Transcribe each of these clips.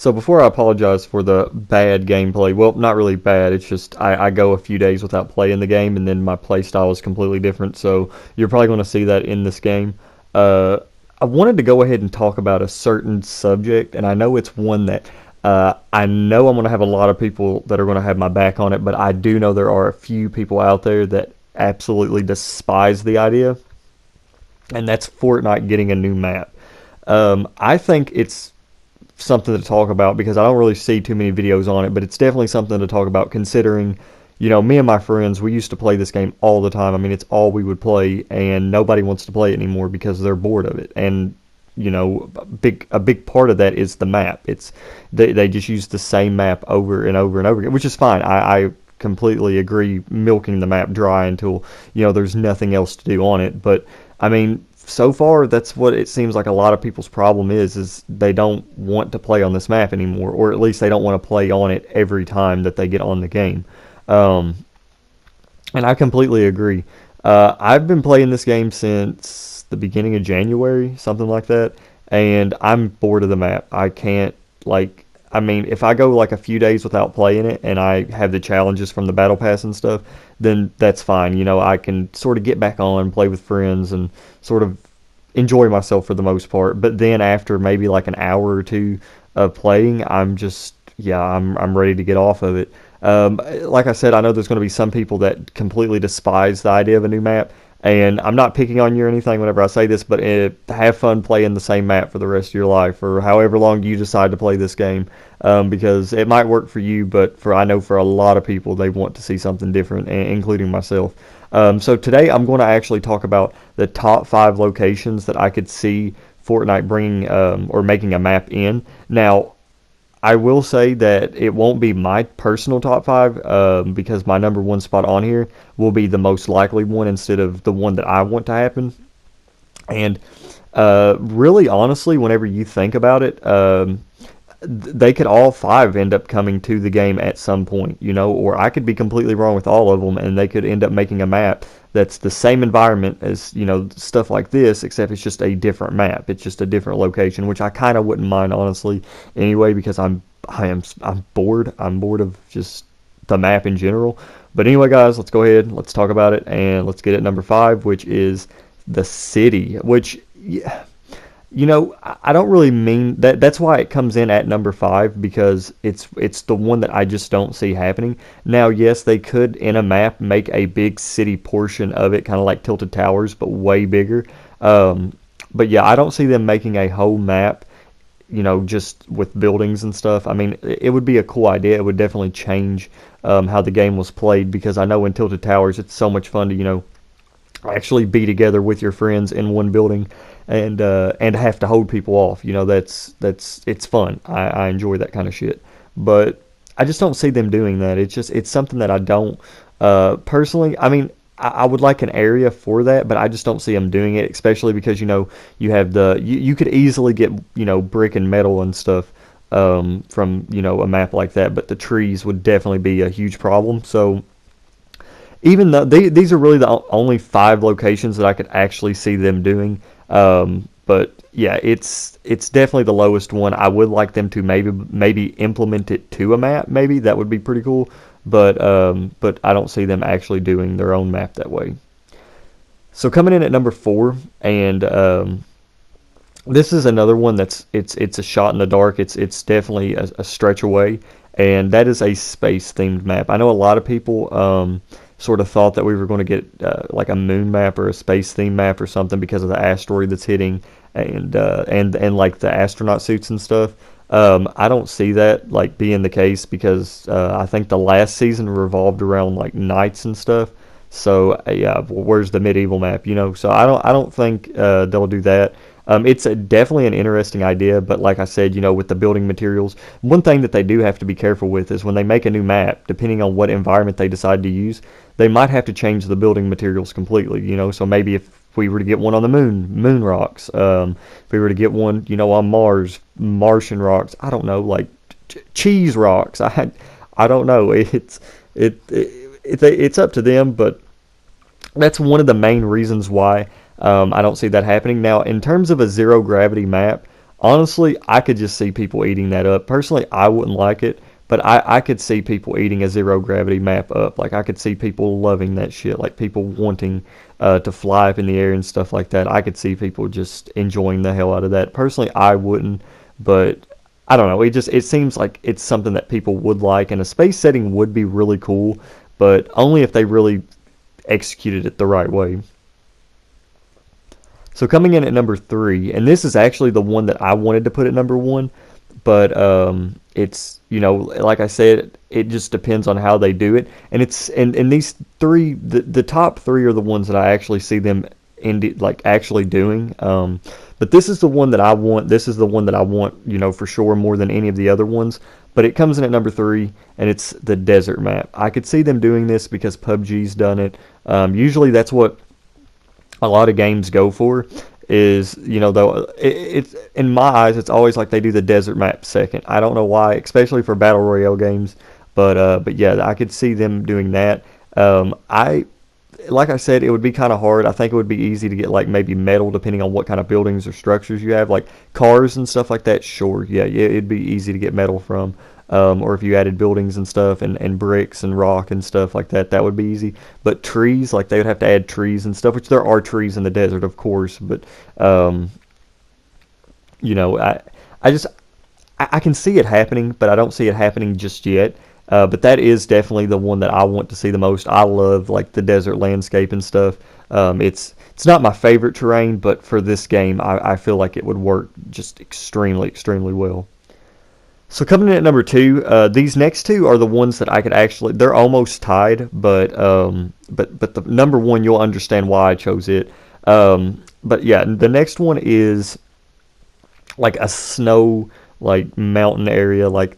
So before I apologize for the bad gameplay, well, not really bad. It's just I go a few days without playing the game, and then my play style is completely different. So you're probably going to see that in this game. Uh, I wanted to go ahead and talk about a certain subject, and I know it's one that I know I'm going to have a lot of people that are going to have my back on it, but I do know there are a few people out there that absolutely despise the idea, and that's Fortnite getting a new map. I think it's something to talk about because I don't really see too many videos on it, but it's definitely something to talk about considering, me and my friends, we used to play this game all the time. I mean, it's all we would play, and nobody wants to play it anymore because they're bored of it. And a big part of that is the map. It's they just use the same map over and over and over again, which is fine. I completely agree milking the map dry until there's nothing else to do on it. But I mean, so far that's what it seems like a lot of people's problem is they don't want to play on this map anymore, or at least they don't want to play on it every time that they get on the game. Um, and I completely agree. I've been playing this game since the beginning of January, something like that, and I'm bored of the map. I can't, like, I mean, if I go like a few days without playing it and I have the challenges from the battle pass and stuff, then that's fine. I can sort of get back on, play with friends, and sort of enjoy myself for the most part. But then after maybe like an hour or two of playing, I'm just, yeah, I'm ready to get off of it. Like I said, I know there's going to be some people that completely despise the idea of a new map, and I'm not picking on you or anything whenever I say this, but have fun playing the same map for the rest of your life, or however long you decide to play this game, because it might work for you, but I know for a lot of people, they want to see something different, including myself. So today I'm going to actually talk about the top 5 locations that I could see Fortnite bringing or making a map in. Now, I will say that it won't be my personal top 5 because my number 1 spot on here will be the most likely one instead of the one that I want to happen. And really, honestly, whenever you think about it, they could all 5 end up coming to the game at some point, or I could be completely wrong with all of them, and they could end up making a map that's the same environment as, stuff like this, except it's just a different map. It's just a different location, which I kind of wouldn't mind, honestly, anyway, because I'm bored. I'm bored of just the map in general. But anyway, guys, let's go ahead. Let's talk about it, and let's get at number 5, which is the city, which, yeah, I don't really mean that. That's why it comes in at number 5, because it's the one that I just don't see happening. Now, yes, they could in a map make a big city portion of it, kind of like Tilted Towers, but way bigger. But yeah, I don't see them making a whole map, just with buildings and stuff. I mean, it would be a cool idea. It would definitely change how the game was played, because I know in Tilted Towers it's so much fun to actually be together with your friends in one building and have to hold people off. That's it's fun. I enjoy that kind of shit. But I just don't see them doing that. It's something that I don't personally. I mean, I would like an area for that, but I just don't see them doing it, especially because you have you could easily get brick and metal and stuff from a map like that, but the trees would definitely be a huge problem. So even though these are really the only 5 locations that I could actually see them doing, but yeah, it's definitely the lowest one. I would like them to maybe implement it to a map. Maybe that would be pretty cool, but I don't see them actually doing their own map that way. So coming in at number 4, and this is another one it's a shot in the dark. It's definitely a stretch away, and that is a space themed map. I know a lot of people sort of thought that we were going to get like a moon map or a space theme map or something because of the asteroid that's hitting and like the astronaut suits and stuff. I don't see that like being the case because I think the last season revolved around like knights and stuff. So yeah, where's the medieval map? So I don't think they'll do that. It's definitely an interesting idea, but like I said, with the building materials, one thing that they do have to be careful with is when they make a new map, depending on what environment they decide to use, they might have to change the building materials completely. So maybe if we were to get one on the moon rocks. If we were to get one, on Mars, Martian rocks. I don't know, like cheese rocks. I don't know. It's up to them, but that's one of the main reasons why I don't see that happening. Now, in terms of a zero gravity map, honestly, I could just see people eating that up. Personally, I wouldn't like it, but I could see people eating a zero gravity map up. Like I could see people loving that shit. Like people wanting to fly up in the air and stuff like that. I could see people just enjoying the hell out of that. Personally, I wouldn't, but I don't know. It seems like it's something that people would like, and a space setting would be really cool, but only if they really executed it the right way. So coming in at number three, and this is actually the one that I wanted to put at number one, but it's, like I said, it just depends on how they do it, and these three, the top three are the ones that I actually see them like actually doing. But this is the one that I want. This is the one that I want, for sure more than any of the other ones. But it comes in at number three, and it's the desert map. I could see them doing this because PUBG's done it. Usually that's what a lot of games go for, is, though it's in my eyes, it's always like they do the desert map second. I don't know why, especially for battle royale games, but yeah, I could see them doing that. I Like I said, it would be kind of hard. I think it would be easy to get like maybe metal, depending on what kind of buildings or structures you have, like cars and stuff like that. Sure, yeah, it'd be easy to get metal from. Or if you added buildings and stuff, and bricks and rock and stuff like that, that would be easy. But trees, like they would have to add trees and stuff, which there are trees in the desert, of course. But you know, I just I can see it happening, but I don't see it happening just yet. But that is definitely the one that I want to see the most. I love like the desert landscape and stuff. It's not my favorite terrain, but for this game, I feel like it would work just extremely well. So coming in at number two, these next two are the ones that I could actually. They're almost tied, but the number one, you'll understand why I chose it. But yeah, the next one is like a snow, like mountain area, like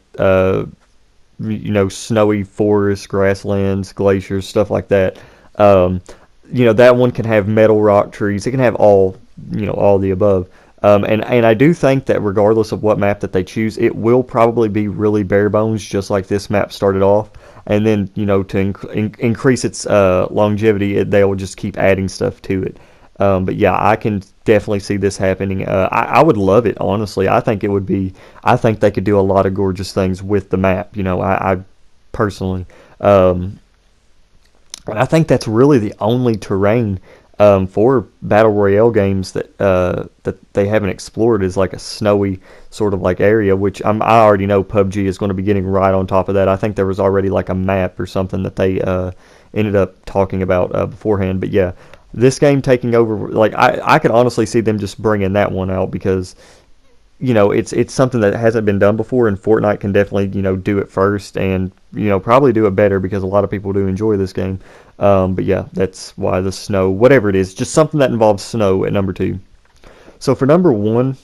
snowy forest, grasslands, glaciers, stuff like that. Um, that one can have metal, rock, trees. It can have all the above. And I do think that regardless of what map that they choose, it will probably be really bare bones, just like this map started off. And then, to increase its longevity, they'll just keep adding stuff to it. But yeah, I can definitely see this happening. I would love it, honestly. I think it would be. I think they could do a lot of gorgeous things with the map. I personally, and I think that's really the only terrain for battle royale games that they haven't explored, is like a snowy sort of like area. Which I already know PUBG is going to be getting right on top of that. I think there was already like a map or something that they ended up talking about beforehand. But yeah, this game taking over, like I could honestly see them just bringing that one out, because it's something that hasn't been done before, and Fortnite can definitely do it first, and probably do it better, because a lot of people do enjoy this game. But yeah, that's why the snow, whatever it is, just something that involves snow at number two. So for number one,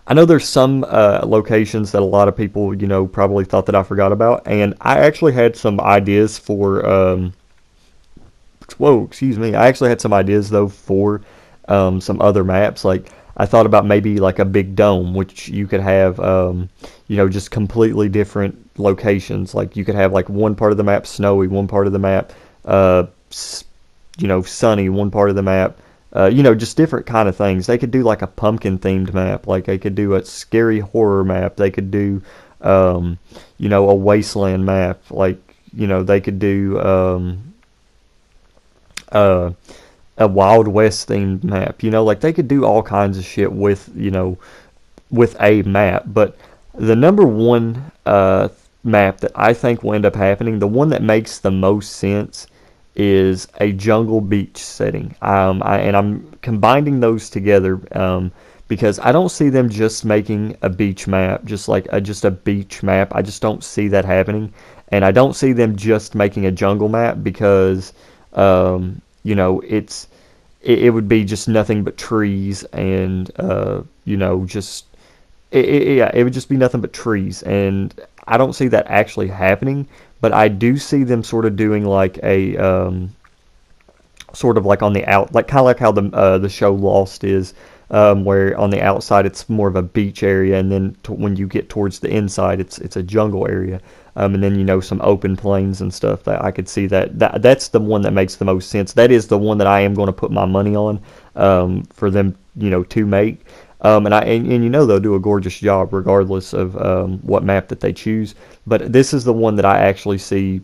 I know there's some locations that a lot of people probably thought that I forgot about, and I actually had some ideas for whoa, excuse me. I actually had some ideas though for some other maps. Like I thought about maybe like a big dome, which you could have, just completely different locations. Like you could have like one part of the map snowy, one part of the map, sunny, one part of the map. Just different kind of things. They could do like a pumpkin themed map. Like they could do a scary horror map. They could do, a wasteland map. Like they could do. A Wild West themed map. Like they could do all kinds of shit with a map. But the number one map that I think will end up happening, the one that makes the most sense, is a jungle beach setting. I'm combining those together because I don't see them just making a beach map, just a beach map. I just don't see that happening, and I don't see them just making a jungle map, because it would be just nothing but trees, and it would just be nothing but trees, and I don't see that actually happening. But I do see them sort of doing like a sort of like on the like kind of like how the show Lost is, where on the outside it's more of a beach area, and then when you get towards the inside, it's a jungle area. And then some open plains and stuff. That I could see that's the one that makes the most sense. That is the one that I am going to put my money on for them to make. And you know they'll do a gorgeous job regardless of what map that they choose. But this is the one that I actually see,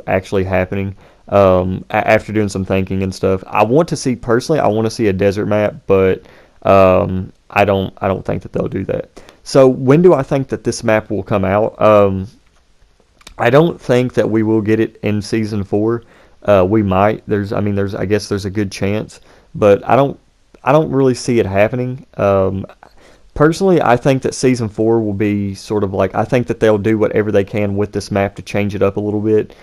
actually happening. After doing some thinking and stuff, I want to see personally. I want to see a desert map, but I don't think that they'll do that. So when do I think that this map will come out? I don't think that we will get it in season 4. We might. I guess there's a good chance, but I don't really see it happening. Personally, I think that season 4 will be sort of like, I think that they'll do whatever they can with this map to change it up a little bit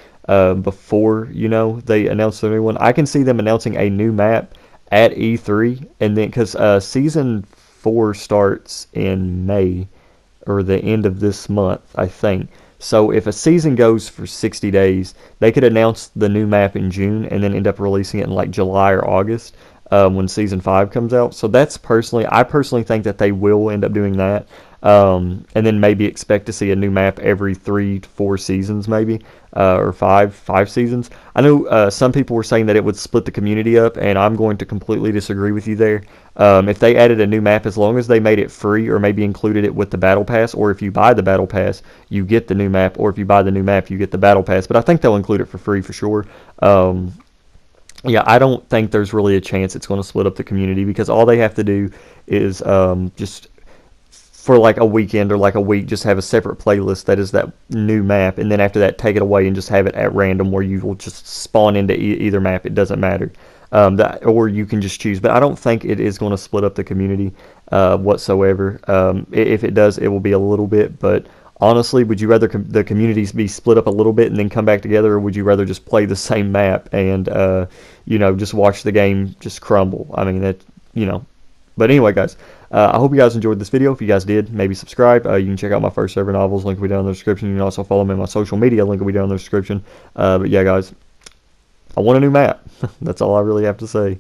before they announce the new one. I can see them announcing a new map at E3, and then because season 4 starts in May or the end of this month, I think. So if a season goes for 60 days, they could announce the new map in June and then end up releasing it in like July or August when season 5 comes out. So I personally think that they will end up doing that. And then maybe expect to see a new map every 3 to 4 seasons, maybe, or five seasons. I know some people were saying that it would split the community up, and I'm going to completely disagree with you there. If they added a new map, as long as they made it free or maybe included it with the battle pass, or if you buy the battle pass, you get the new map, or if you buy the new map, you get the battle pass. But I think they'll include it for free for sure. Yeah, I don't think there's really a chance it's going to split up the community, because all they have to do is just for like a weekend or like a week, just have a separate playlist that is that new map, and then after that, take it away and just have it at random where you will just spawn into either map. It doesn't matter, or you can just choose. But I don't think it is going to split up the community whatsoever. If it does, it will be a little bit. But honestly, would you rather the communities be split up a little bit and then come back together, or would you rather just play the same map and just watch the game just crumble? I mean that. But anyway, guys, I hope you guys enjoyed this video. If you guys did, maybe subscribe. You can check out my first server novels. Link will be down in the description. You can also follow me on my social media. Link will be down in the description. But yeah, guys, I want a new map. That's all I really have to say.